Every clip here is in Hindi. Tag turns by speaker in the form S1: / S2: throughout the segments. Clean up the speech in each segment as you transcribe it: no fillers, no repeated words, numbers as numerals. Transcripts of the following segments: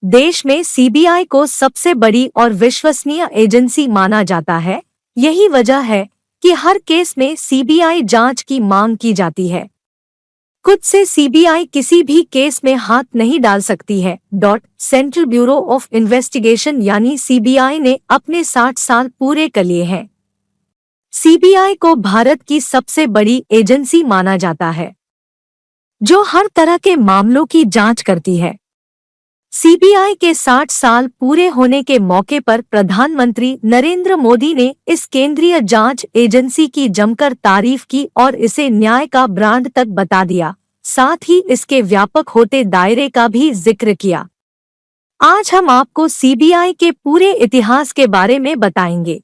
S1: देश में सीबीआई को सबसे बड़ी और विश्वसनीय एजेंसी माना जाता है। यही वजह है कि हर केस में सीबीआई जांच की मांग की जाती है। खुद से सीबीआई किसी भी केस में हाथ नहीं डाल सकती है। सेंट्रल ब्यूरो ऑफ इन्वेस्टिगेशन यानी सीबीआई ने अपने 60 साल पूरे कर लिए हैं। सीबीआई को भारत की सबसे बड़ी एजेंसी माना जाता है, जो हर तरह के मामलों की जांच करती है। सीबीआई के 60 साल पूरे होने के मौके पर प्रधानमंत्री नरेंद्र मोदी ने इस केंद्रीय जांच एजेंसी की जमकर तारीफ की और इसे न्याय का ब्रांड तक बता दिया। साथ ही इसके व्यापक होते दायरे का भी जिक्र किया। आज हम आपको सीबीआई के पूरे इतिहास के बारे में बताएंगे।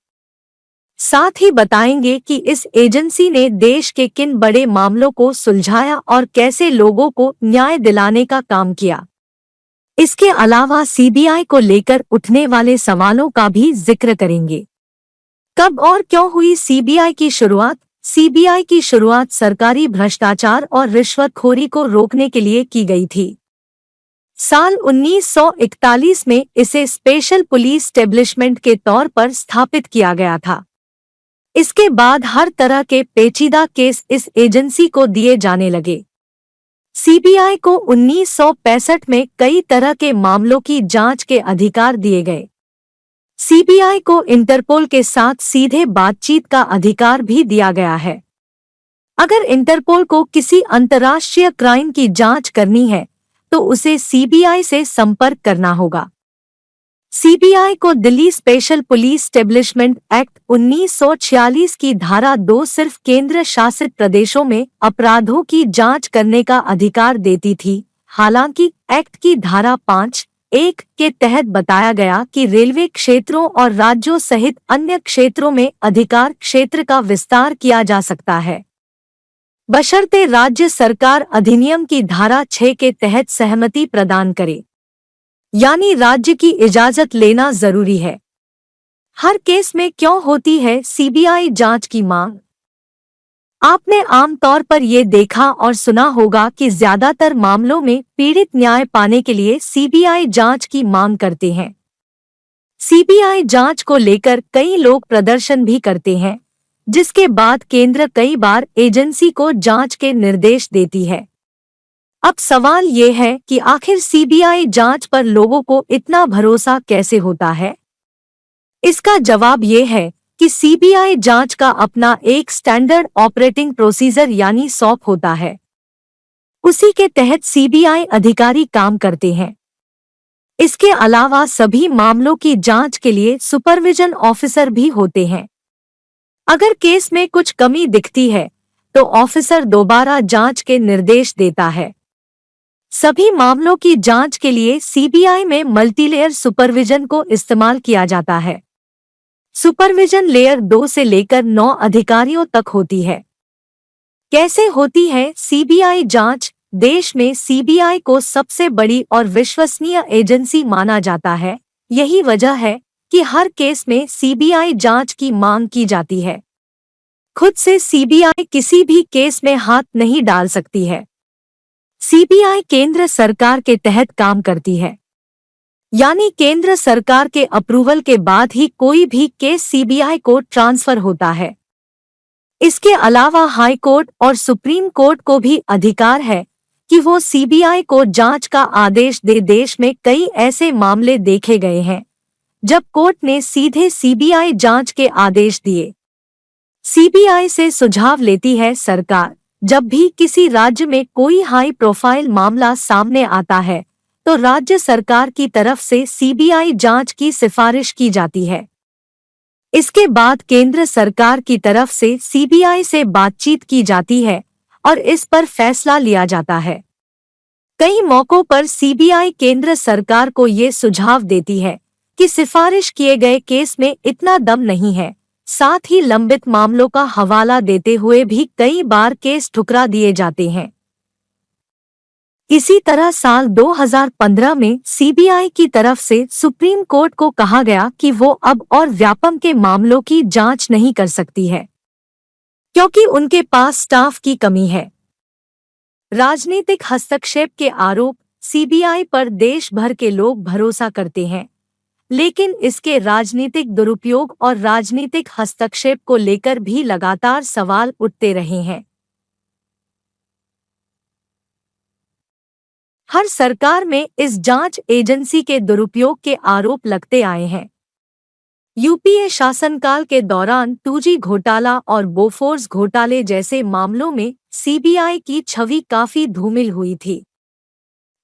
S1: साथ ही बताएंगे कि इस एजेंसी ने देश के किन बड़े मामलों को सुलझाया और कैसे लोगों को न्याय दिलाने का काम किया। इसके अलावा सीबीआई को लेकर उठने वाले सवालों का भी जिक्र करेंगे। कब और क्यों हुई सीबीआई की शुरुआत? सीबीआई की शुरुआत सरकारी भ्रष्टाचार और रिश्वतखोरी को रोकने के लिए की गई थी। साल 1941 में इसे स्पेशल पुलिस एस्टेब्लिशमेंट के तौर पर स्थापित किया गया था। इसके बाद हर तरह के पेचीदा केस इस एजेंसी को दिए जाने लगे। सीबीआई को 1965 में कई तरह के मामलों की जांच के अधिकार दिए गए। सीबीआई को इंटरपोल के साथ सीधे बातचीत का अधिकार भी दिया गया है। अगर इंटरपोल को किसी अंतर्राष्ट्रीय क्राइम की जांच करनी है तो उसे सीबीआई से संपर्क करना होगा। सीबीआई को Delhi special police establishment act 1946 की धारा 2 सिर्फ केंद्र शासित प्रदेशों में अपराधों की जांच करने का अधिकार देती थी। हालांकि एक्ट की धारा 5(1) के तहत बताया गया कि रेलवे क्षेत्रों और राज्यों सहित अन्य क्षेत्रों में अधिकार क्षेत्र का विस्तार किया जा सकता है, बशर्ते राज्य सरकार अधिनियम की धारा 6 के तहत सहमति प्रदान करे, यानी राज्य की इजाजत लेना जरूरी है। हर केस में क्यों होती है सीबीआई जांच की मांग? आपने आमतौर पर ये देखा और सुना होगा कि ज्यादातर मामलों में पीड़ित न्याय पाने के लिए सीबीआई जांच की मांग करते हैं। सीबीआई जांच को लेकर कई लोग प्रदर्शन भी करते हैं, जिसके बाद केंद्र कई बार एजेंसी को जांच के निर्देश देती है। अब सवाल ये है कि आखिर सीबीआई जांच पर लोगों को इतना भरोसा कैसे होता है? इसका जवाब ये है कि सीबीआई जांच का अपना एक स्टैंडर्ड ऑपरेटिंग प्रोसीजर यानी सॉप होता है। उसी के तहत सीबीआई अधिकारी काम करते हैं। इसके अलावा सभी मामलों की जांच के लिए सुपरविजन ऑफिसर भी होते हैं। अगर केस में कुछ कमी दिखती है तो ऑफिसर दोबारा जांच के निर्देश देता है। सभी मामलों की जांच के लिए सीबीआई में मल्टीलेयर सुपरविजन को इस्तेमाल किया जाता है। सुपरविजन लेयर 2 से लेकर 9 अधिकारियों तक होती है। कैसे होती है सीबीआई जांच? देश में सीबीआई को सबसे बड़ी और विश्वसनीय एजेंसी माना जाता है। यही वजह है कि हर केस में सीबीआई जांच की मांग की जाती है। खुद से सीबीआई किसी भी केस में हाथ नहीं डाल सकती है। सीबीआई केंद्र सरकार के तहत काम करती है, यानी केंद्र सरकार के अप्रूवल के बाद ही कोई भी केस सीबीआई को ट्रांसफर होता है। इसके अलावा हाई कोर्ट और सुप्रीम कोर्ट को भी अधिकार है कि वो सीबीआई को जांच का आदेश दे। देश में कई ऐसे मामले देखे गए हैं जब कोर्ट ने सीधे सीबीआई जांच के आदेश दिए। सीबीआई से सुझाव लेती है सरकार। जब भी किसी राज्य में कोई हाई प्रोफाइल मामला सामने आता है तो राज्य सरकार की तरफ से सीबीआई जांच की सिफारिश की जाती है। इसके बाद केंद्र सरकार की तरफ से सीबीआई से बातचीत की जाती है और इस पर फैसला लिया जाता है। कई मौकों पर सीबीआई केंद्र सरकार को ये सुझाव देती है कि सिफारिश किए गए केस में इतना दम नहीं है। साथ ही लंबित मामलों का हवाला देते हुए भी कई बार केस ठुकरा दिए जाते हैं। इसी तरह साल 2015 में सीबीआई की तरफ से सुप्रीम कोर्ट को कहा गया कि वो अब और व्यापम के मामलों की जांच नहीं कर सकती है, क्योंकि उनके पास स्टाफ की कमी है। राजनीतिक हस्तक्षेप के आरोप। सीबीआई पर देश भर के लोग भरोसा करते हैं, लेकिन इसके राजनीतिक दुरुपयोग और राजनीतिक हस्तक्षेप को लेकर भी लगातार सवाल उठते रहे हैं। हर सरकार में इस जांच एजेंसी के दुरुपयोग के आरोप लगते आए हैं। यूपीए शासनकाल के दौरान 2G घोटाला और बोफोर्स घोटाले जैसे मामलों में सीबीआई की छवि काफी धूमिल हुई थी।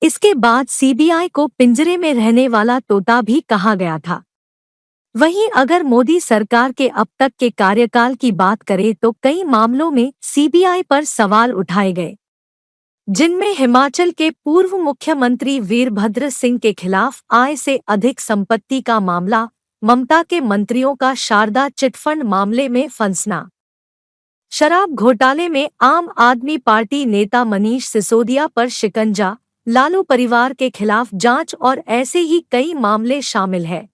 S1: इसके बाद सीबीआई को पिंजरे में रहने वाला तोता भी कहा गया था। वहीं अगर मोदी सरकार के अब तक के कार्यकाल की बात करें तो कई मामलों में सीबीआई पर सवाल उठाए गए, जिनमें हिमाचल के पूर्व मुख्यमंत्री वीरभद्र सिंह के खिलाफ आय से अधिक संपत्ति का मामला, ममता के मंत्रियों का शारदा चिटफंड मामले में फंसना, शराब घोटाले में आम आदमी पार्टी नेता मनीष सिसोदिया पर शिकंजा, लालू परिवार के खिलाफ जांच और ऐसे ही कई मामले शामिल हैं।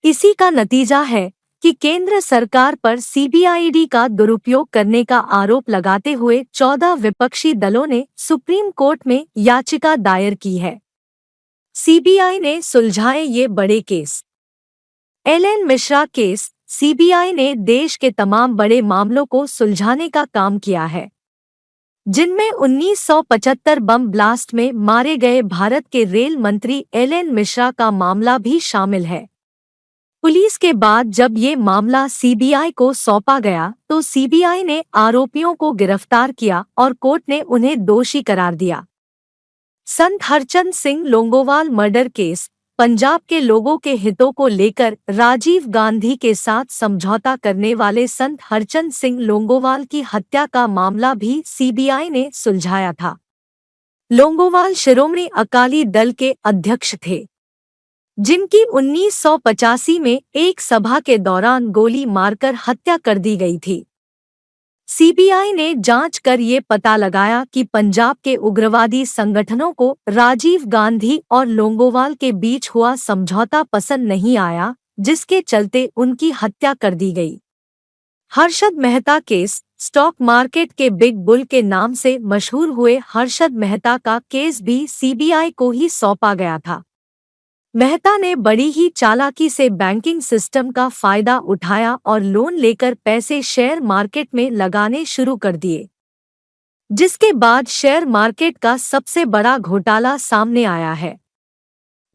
S1: इसी का नतीजा है कि केंद्र सरकार पर सीबीआईडी का दुरुपयोग करने का आरोप लगाते हुए 14 विपक्षी दलों ने सुप्रीम कोर्ट में याचिका दायर की है। सीबीआई ने सुलझाए ये बड़े case. L N Mishra case. CBI ने देश के तमाम बड़े मामलों को सुलझाने का काम किया है, जिनमें 1975 बम ब्लास्ट में मारे गए भारत के रेल मंत्री एलएन मिश्रा का मामला भी शामिल है। पुलिस के बाद जब ये मामला सीबीआई को सौंपा गया तो सीबीआई ने आरोपियों को गिरफ्तार किया और कोर्ट ने उन्हें दोषी करार दिया। संत हरचंद सिंह लोंगोवाल मर्डर केस। पंजाब के लोगों के हितों को लेकर राजीव गांधी के साथ समझौता करने वाले संत हरचंद सिंह लोंगोवाल की हत्या का मामला भी सीबीआई ने सुलझाया था। लोंगोवाल शिरोमणि अकाली दल के अध्यक्ष थे, जिनकी 1985 में एक सभा के दौरान गोली मारकर हत्या कर दी गई थी। सीबीआई ने जांच कर ये पता लगाया कि पंजाब के उग्रवादी संगठनों को राजीव गांधी और लोंगोवाल के बीच हुआ समझौता पसंद नहीं आया, जिसके चलते उनकी हत्या कर दी गई। Harshad Mehta case. Stock market के बिग बुल के नाम से मशहूर हुए हर्षद मेहता का केस भी सीबीआई को ही सौंपा गया था। मेहता ने बड़ी ही चालाकी से बैंकिंग सिस्टम का फायदा उठाया और लोन लेकर पैसे शेयर मार्केट में लगाने शुरू कर दिए, जिसके बाद शेयर मार्केट का सबसे बड़ा घोटाला सामने आया है।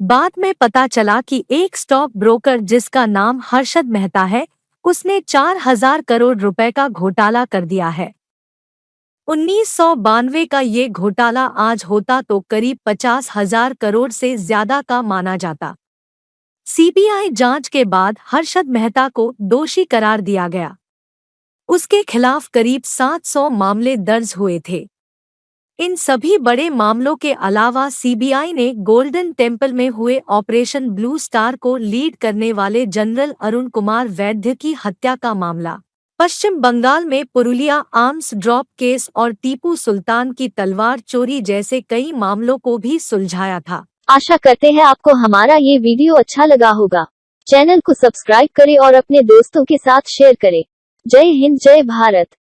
S1: बाद में पता चला कि एक स्टॉक ब्रोकर जिसका नाम हर्षद मेहता है, उसने 4,000 करोड़ रुपए का घोटाला कर दिया है। 1992 का ये घोटाला आज होता तो करीब 50,000 करोड़ से ज्यादा का माना जाता। सीबीआई जांच के बाद हर्षद मेहता को दोषी करार दिया गया। उसके खिलाफ करीब 700 मामले दर्ज हुए थे। इन सभी बड़े मामलों के अलावा सीबीआई ने गोल्डन टेम्पल में हुए ऑपरेशन ब्लू स्टार को लीड करने वाले जनरल अरुण कुमार वैद्य की हत्या का मामला, पश्चिम बंगाल में पुरुलिया आर्म्स ड्रॉप केस और टीपू सुल्तान की तलवार चोरी जैसे कई मामलों को भी सुलझाया था।
S2: आशा करते हैं आपको हमारा ये वीडियो अच्छा लगा होगा। चैनल को सब्सक्राइब करें और अपने दोस्तों के साथ शेयर करें। जय हिंद, जय भारत।